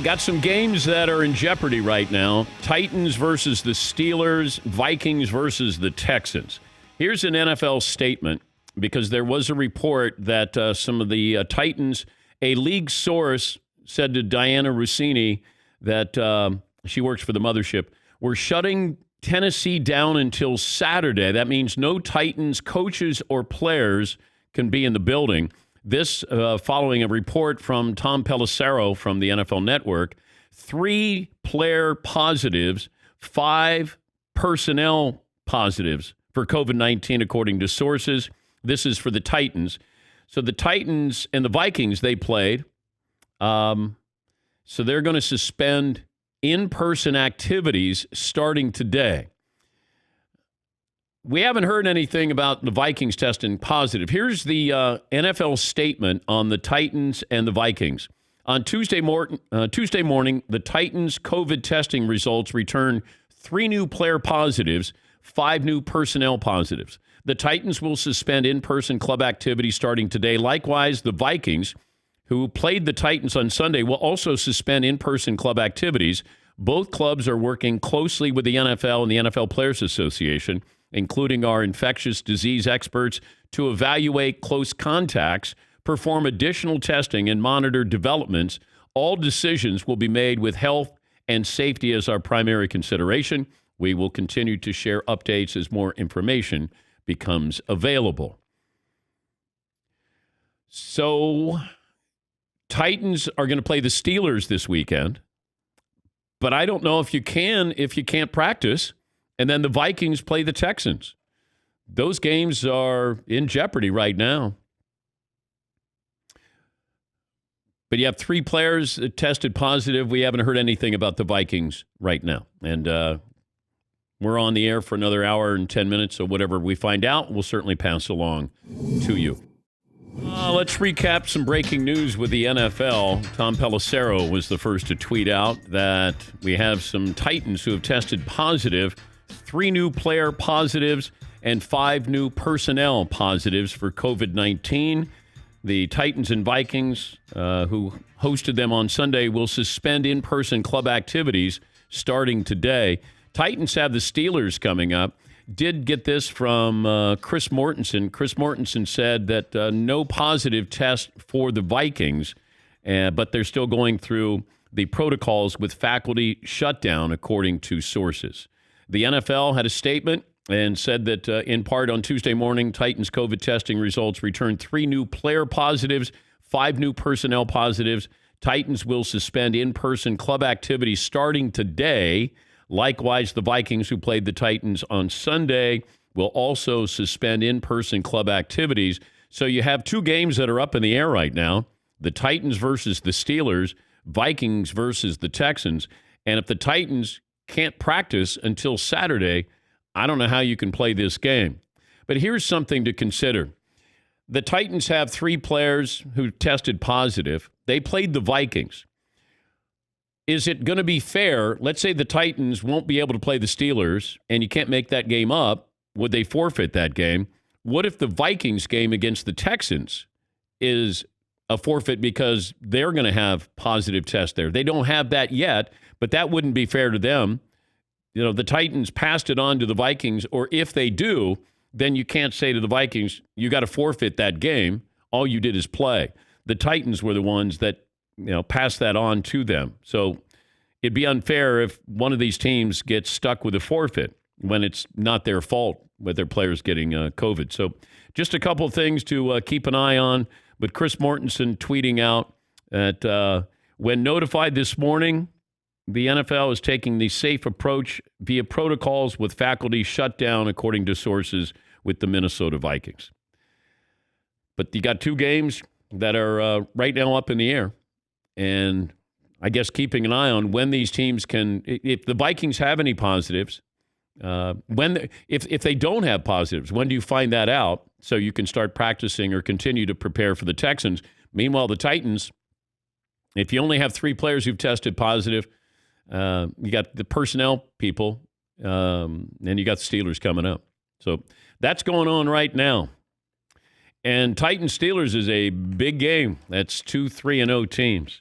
Got some games that are in jeopardy right now. Titans versus the Steelers, Vikings versus the Texans. Here's an NFL statement, because there was a report that some of the Titans, a league source said to Diana Rossini that she works for the mothership, we're shutting Tennessee down until Saturday. That means no Titans coaches or players can be in the building. This following a report from Tom Pelissero from the NFL Network. 3 player positives, 5 personnel positives for COVID-19, according to sources. This is for the Titans. So the Titans and the Vikings, they played. So they're going to suspend in-person activities starting today. We haven't heard anything about the Vikings testing positive. Here's the NFL statement on the Titans and the Vikings. On Tuesday morning, the Titans' COVID testing results returned 3 new player positives, 5 new personnel positives. The Titans will suspend in-person club activity starting today. Likewise, the Vikings, who played the Titans on Sunday, will also suspend in-person club activities. Both clubs are working closely with the NFL and the NFL Players Association, including our infectious disease experts, to evaluate close contacts, perform additional testing, and monitor developments. All decisions will be made with health and safety as our primary consideration. We will continue to share updates as more information becomes available. So, Titans are going to play the Steelers this weekend, but I don't know if you can't practice. And then the Vikings play the Texans. Those games are in jeopardy right now. But you have 3 players that tested positive. We haven't heard anything about the Vikings right now. And we're on the air for another hour and 10 minutes, so whatever we find out, we'll certainly pass along to you. Let's recap some breaking news with the NFL. Tom Pelissero was the first to tweet out that we have some Titans who have tested positive. 3 new player positives and 5 new personnel positives for COVID-19. The Titans and Vikings, who hosted them on Sunday, will suspend in-person club activities starting today. Titans have the Steelers coming up. Did get this from Chris Mortensen. Chris Mortensen said that no positive test for the Vikings, but they're still going through the protocols with faculty shutdown, according to sources. The NFL had a statement and said that, in part, on Tuesday morning, Titans COVID testing results returned 3 new player positives, 5 new personnel positives. Titans will suspend in-person club activities starting today. Likewise, the Vikings, who played the Titans on Sunday, will also suspend in-person club activities. So you have 2 games that are up in the air right now, the Titans versus the Steelers, Vikings versus the Texans. And if the Titans can't practice until Saturday, I don't know how you can play this game. But here's something to consider. The Titans have 3 players who tested positive. They played the Vikings. Is it going to be fair? Let's say the Titans won't be able to play the Steelers and you can't make that game up. Would they forfeit that game? What if the Vikings game against the Texans is a forfeit because they're going to have positive tests there? They don't have that yet, but that wouldn't be fair to them. You know, the Titans passed it on to the Vikings, or if they do, then you can't say to the Vikings, you got to forfeit that game. All you did is play. The Titans were the ones that, passed that on to them. So it'd be unfair if one of these teams gets stuck with a forfeit when it's not their fault with their players getting COVID. So just a couple of things to keep an eye on. But Chris Mortensen tweeting out that when notified this morning, the NFL is taking the safe approach via protocols with faculty shut down, according to sources with the Minnesota Vikings. But you got 2 games that are right now up in the air. And I guess keeping an eye on when these teams can, if the Vikings have any positives, if they don't have positives, when do you find that out so you can start practicing or continue to prepare for the Texans? Meanwhile, the Titans, if you only have 3 players who've tested positive, you got the personnel people, and you got the Steelers coming up. So that's going on right now. And Titans-Steelers is a big game. That's 2 3-0 teams.